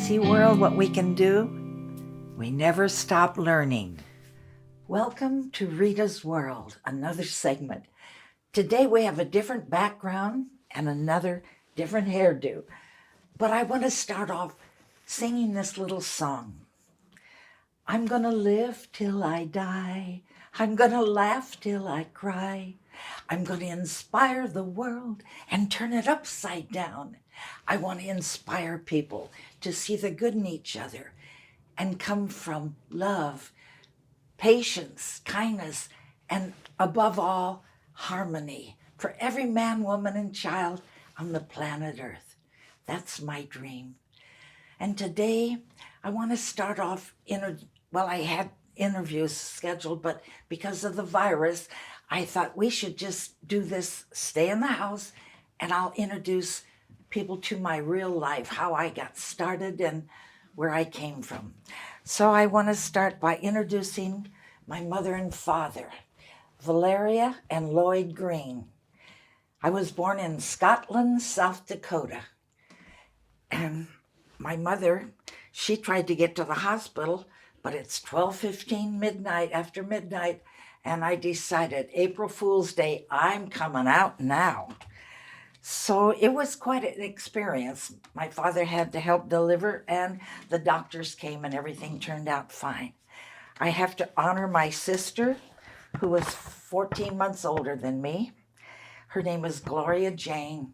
See, world, what we can do? We never stop learning. Welcome to Rita's World, another segment. Today we have a different background and another different hairdo. But I want to start off singing this little song. I'm gonna live till I die. I'm gonna laugh till I cry. I'm gonna inspire the world and turn it upside down. I want to inspire people to see the good in each other and come from love, patience, kindness, and above all, harmony for every man, woman, and child on the planet Earth. That's my dream. And today, I want to start off, I had interviews scheduled, but because of the virus, I thought we should just do this, stay in the house, and I'll introduce people to my real life, how I got started and where I came from. So I want to start by introducing my mother and father, Valeria and Lloyd Green. I was born in Scotland, South Dakota. And my mother, she tried to get to the hospital, but it's 12:15 midnight, after midnight, and I decided April Fool's Day, I'm coming out now. So it was quite an experience. My father had to help deliver, and the doctors came and everything turned out fine. I have to honor my sister, who was 14 months older than me. Her name is Gloria Jane.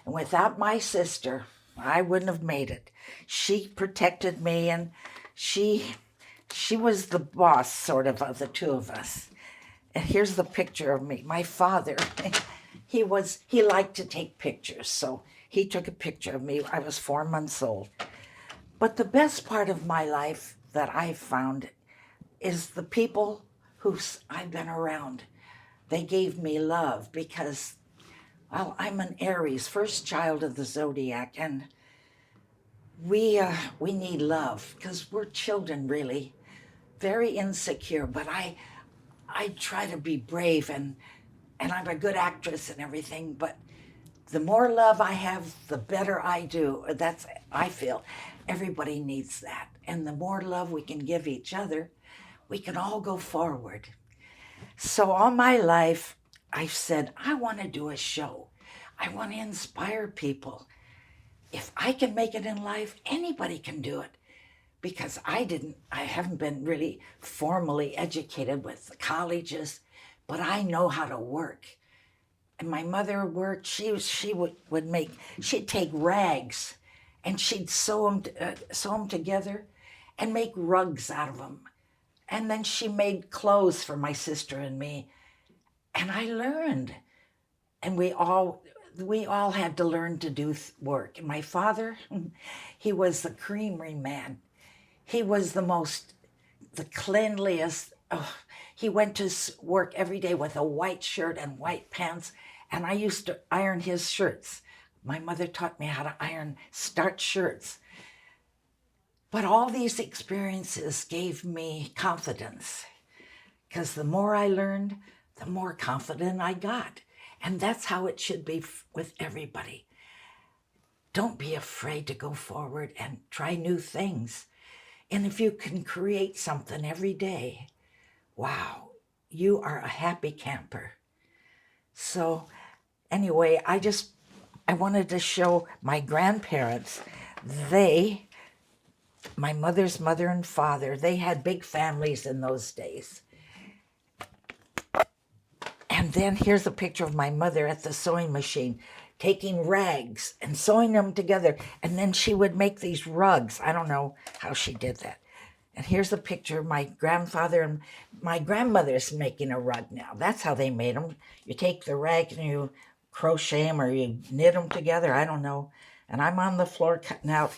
And without my sister, I wouldn't have made it. She protected me, and she was the boss, sort of the two of us. And here's the picture of me. My father, he liked to take pictures, so he took a picture of me. I was 4 months old. But the best part of my life that I found is the people who I've been around. They gave me love because, well, I'm an Aries, first child of the zodiac, and we need love because we're children, really, very insecure. But I try to be brave, and I'm a good actress and everything. But the more love I have, the better I do. I feel everybody needs that, and the more love we can give each other, we can all go forward. So all my life, I've said, I want to do a show. I want to inspire people. If I can make it in life, anybody can do it. Because I haven't been really formally educated with the colleges, but I know how to work. And my mother worked, she'd take rags and she'd sew them together and make rugs out of them. And then she made clothes for my sister and me. And I learned. And we all had to learn to do work. And my father, he was the creamery man. He was the cleanliest. Oh, he went to work every day with a white shirt and white pants. And I used to iron his shirts. My mother taught me how to start shirts. But all these experiences gave me confidence, because the more I learned, the more confident I got. And that's how it should be with everybody. Don't be afraid to go forward and try new things. And if you can create something every day, wow, you are a happy camper. So anyway, I wanted to show my grandparents. My mother's mother and father, they had big families in those days. And then here's a picture of my mother at the sewing machine, taking rags and sewing them together. And then she would make these rugs. I don't know how she did that. And here's a picture of my grandfather, and my grandmother's making a rug now. That's how they made them. You take the rag and you crochet them, or you knit them together. I don't know. And I'm on the floor cutting out,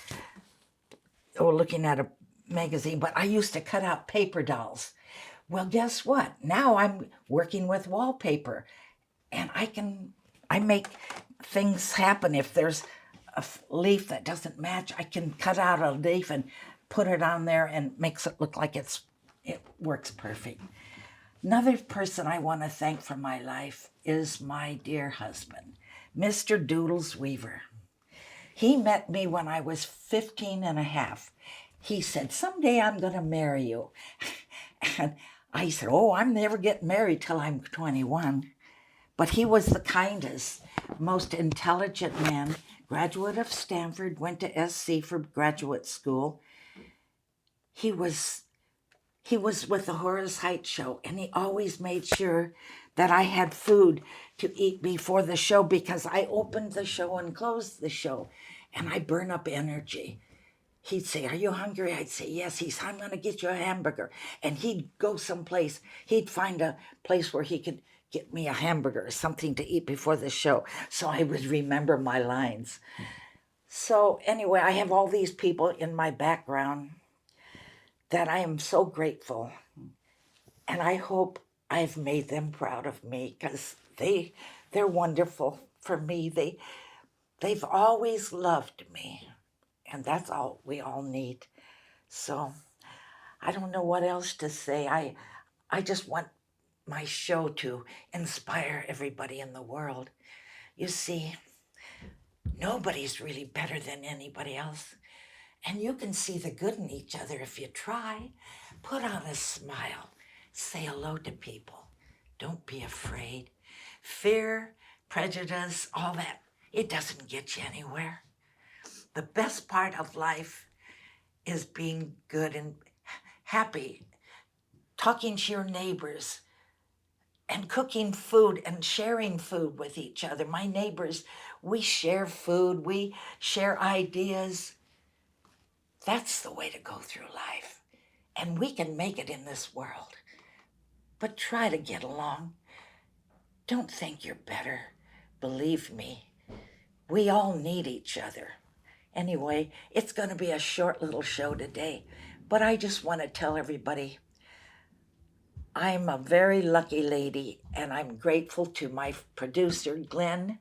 looking at a magazine, but I used to cut out paper dolls. Well, guess what? Now I'm working with wallpaper, and I make things happen. If there's a leaf that doesn't match, I can cut out a leaf and put it on there and makes it look like it works perfect. Another person I want to thank for my life is my dear husband, Mr. Doodles Weaver. He met me when I was 15 and a half. He said, someday I'm going to marry you. And I said, oh, I'm never getting married till I'm 21. But he was the kindest, most intelligent man, graduate of Stanford, went to SC for graduate school. He was with the Horace Heights show, and he always made sure that I had food to eat before the show, because I opened the show and closed the show, and I burn up energy. He'd say, are you hungry? I'd say, yes. He'd say, I'm going to get you a hamburger. And he'd go someplace. He'd find a place where he could get me a hamburger or something to eat before the show, so I would remember my lines. So anyway, I have all these people in my background that I am so grateful. And I hope I've made them proud of me, because they're wonderful for me. They've always loved me. And that's all we all need. So I don't know what else to say. I just want my show to inspire everybody in the world. You see, nobody's really better than anybody else. And you can see the good in each other if you try. Put on a smile. Say hello to people. Don't be afraid. Fear, prejudice, all that, it doesn't get you anywhere. The best part of life is being good and happy, talking to your neighbors, and cooking food and sharing food with each other. My neighbors, we share food, we share ideas. That's the way to go through life. And we can make it in this world. But try to get along. Don't think you're better. Believe me, we all need each other. Anyway, it's going to be a short little show today, but I just want to tell everybody I'm a very lucky lady, and I'm grateful to my producer, Glenn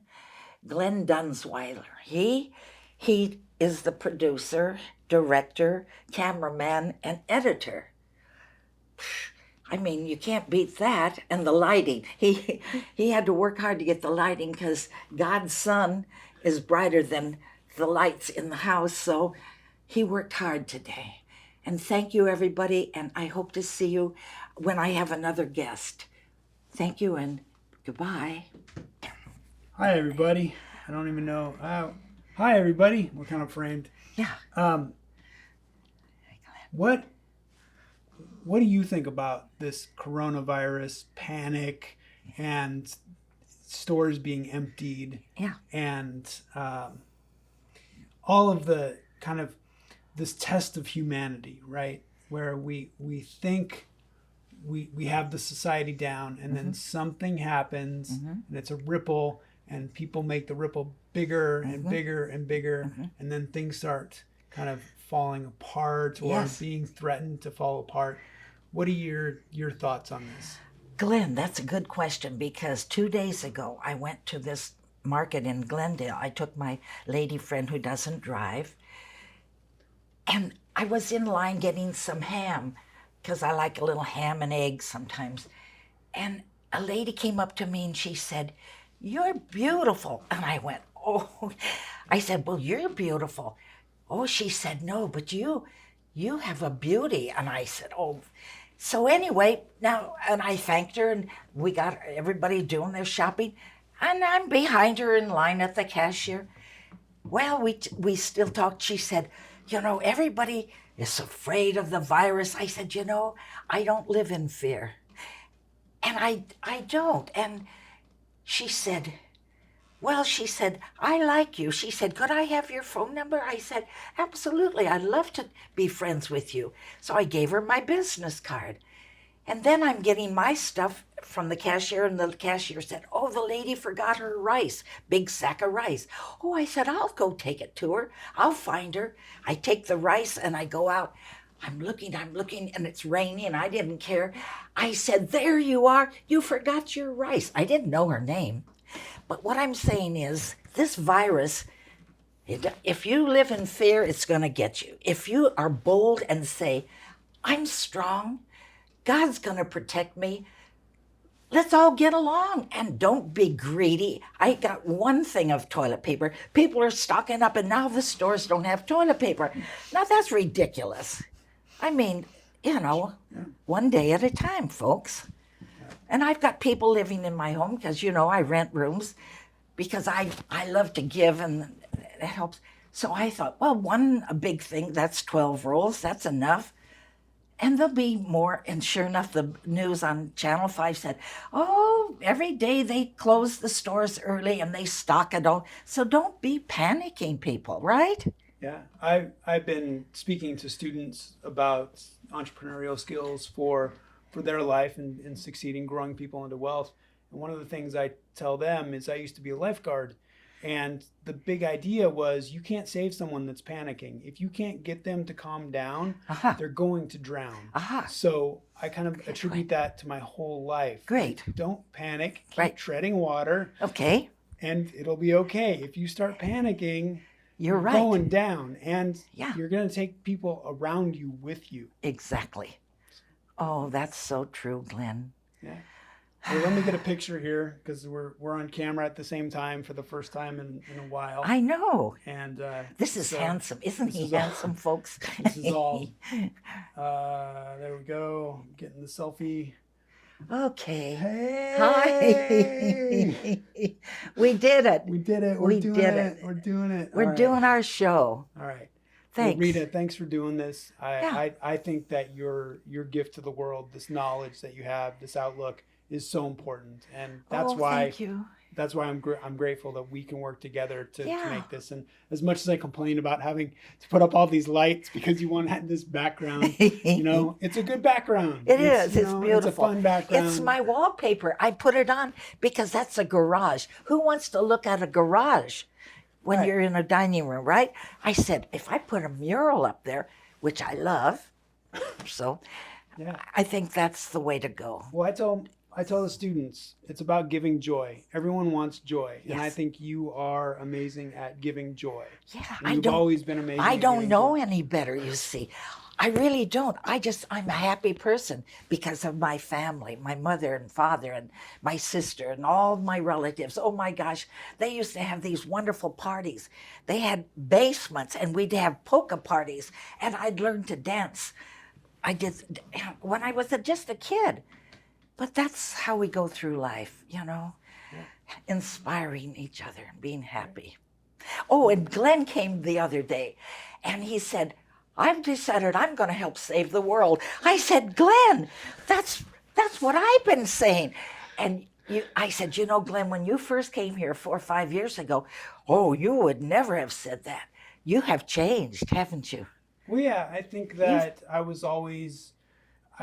Dunsweiler. He is the producer, director, cameraman, and editor. I mean, you can't beat that. And the lighting. He had to work hard to get the lighting, because God's sun is brighter than the lights in the house. So he worked hard today. And thank you, everybody. And I hope to see you when I have another guest. Thank you and goodbye. Hi, everybody. I don't even know. Hi, everybody. We're kind of framed. Yeah. What do you think about this coronavirus panic and stores being emptied? Yeah. And all of the kind of this test of humanity, right? Where we think we have the society down, and then something happens, and it's a ripple, and people make the ripple bigger and bigger and bigger, and then things start kind of falling apart or being threatened to fall apart. What are your thoughts on this? Glenn, that's a good question, because 2 days ago I went to this market in Glendale. I took my lady friend who doesn't drive, and I was in line getting some ham, because I like a little ham and eggs sometimes. And a lady came up to me and she said, "You're beautiful." And I went, "Oh." I said, "Well, you're beautiful." "Oh," she said, "no, but you have a beauty." And I said, "Oh." So anyway, now, and I thanked her, and we got everybody doing their shopping, and I'm behind her in line at the cashier. Well, we still talked. She said, everybody is afraid of the virus. I said, I don't live in fear. And I don't. And she said, "I like you." She said, "Could I have your phone number?" I said, "Absolutely. I'd love to be friends with you." So I gave her my business card. And then I'm getting my stuff from the cashier, and the cashier said, "Oh, the lady forgot her rice, big sack of rice." Oh, I said, "I'll go take it to her. I'll find her." I take the rice and I go out. I'm looking, and it's raining, and I didn't care. I said, "There you are. You forgot your rice." I didn't know her name. But what I'm saying is, this virus, if you live in fear, it's going to get you. If you are bold and say, "I'm strong, God's going to protect me," let's all get along and don't be greedy. I got one thing of toilet paper. People are stocking up, and now the stores don't have toilet paper. Now that's ridiculous. I mean, one day at a time, folks. And I've got people living in my home because, I rent rooms because I love to give, and it helps. So I thought, well, a big thing, that's 12 rolls, that's enough. And there'll be more. And sure enough, the news on Channel 5 said, oh, every day they close the stores early and they stock it all. So don't be panicking, people, right? Yeah, I've been speaking to students about entrepreneurial skills for their life and succeeding, growing people into wealth. And one of the things I tell them is I used to be a lifeguard. And the big idea was you can't save someone that's panicking. If you can't get them to calm down, they're going to drown. So I kind of attribute that to my whole life. Great. Don't panic. Keep treading water. Okay. And it'll be okay. If you start panicking, you're right. Going down. And you're going to take people around you with you. Exactly. Oh, that's so true, Glenn. Yeah. Well, let me get a picture here because we're on camera at the same time for the first time in a while. I know. And this is handsome. Isn't he handsome, folks? This is all. There we go. Getting the selfie. Okay. Hey. Hi. We did it. We did it. We're doing it. We're doing it. We're doing our show. All right. Thanks. Well, Reita, thanks for doing this. I think that your gift to the world, this knowledge that you have, this outlook, is so important, and that's why. Thank you. That's why I'm grateful that we can work together to make this. And as much as I complain about having to put up all these lights because you want this background, it's a good background. It's beautiful. It's a fun background. It's my wallpaper. I put it on because that's a garage. Who wants to look at a garage when you're in a dining room, right? I said, if I put a mural up there, which I love, so I think that's the way to go. Well, I tell the students, it's about giving joy. Everyone wants joy. Yes. And I think you are amazing at giving joy. Yeah, and you've always been amazing. I don't know any better, you see. I really don't. I'm a happy person because of my family, my mother and father and my sister and all my relatives. Oh my gosh, they used to have these wonderful parties. They had basements and we'd have polka parties and I'd learn to dance. I did when I was just a kid. But that's how we go through life, inspiring each other and being happy. Oh, and Glenn came the other day and he said, I've decided I'm going to help save the world. I said, Glenn, that's what I've been saying. And I said, Glenn, when you first came here 4 or 5 years ago, you would never have said that. You have changed, haven't you? Well, yeah, I think that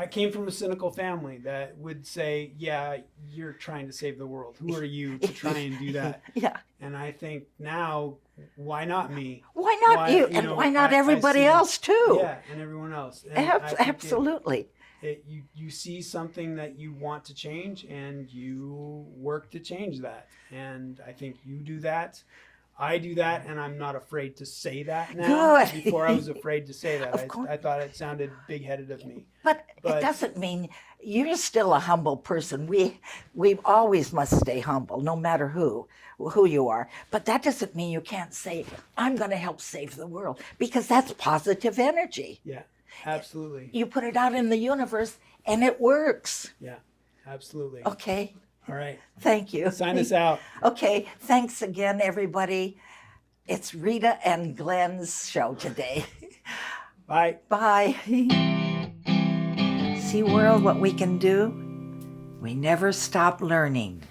I came from a cynical family that would say, yeah, you're trying to save the world. Who are you to try and do that? Yeah. And I think now, why not me? Why not you? And why not everybody else too? Yeah, and everyone else. And absolutely. You see something that you want to change and you work to change that. And I think you do that. I do that, and I'm not afraid to say that now. Good. Before I was afraid to say that. Of course. I thought it sounded big-headed of me. But it doesn't mean you're still a humble person. We always must stay humble, no matter who you are. But that doesn't mean you can't say, I'm going to help save the world, because that's positive energy. Yeah, absolutely. You put it out in the universe, and it works. Yeah, absolutely. Okay. All right. Thank you. Sign us out. Okay. Thanks again, everybody. It's Reita and Glenn's show today. Bye. Bye. See, world, what we can do? We never stop learning.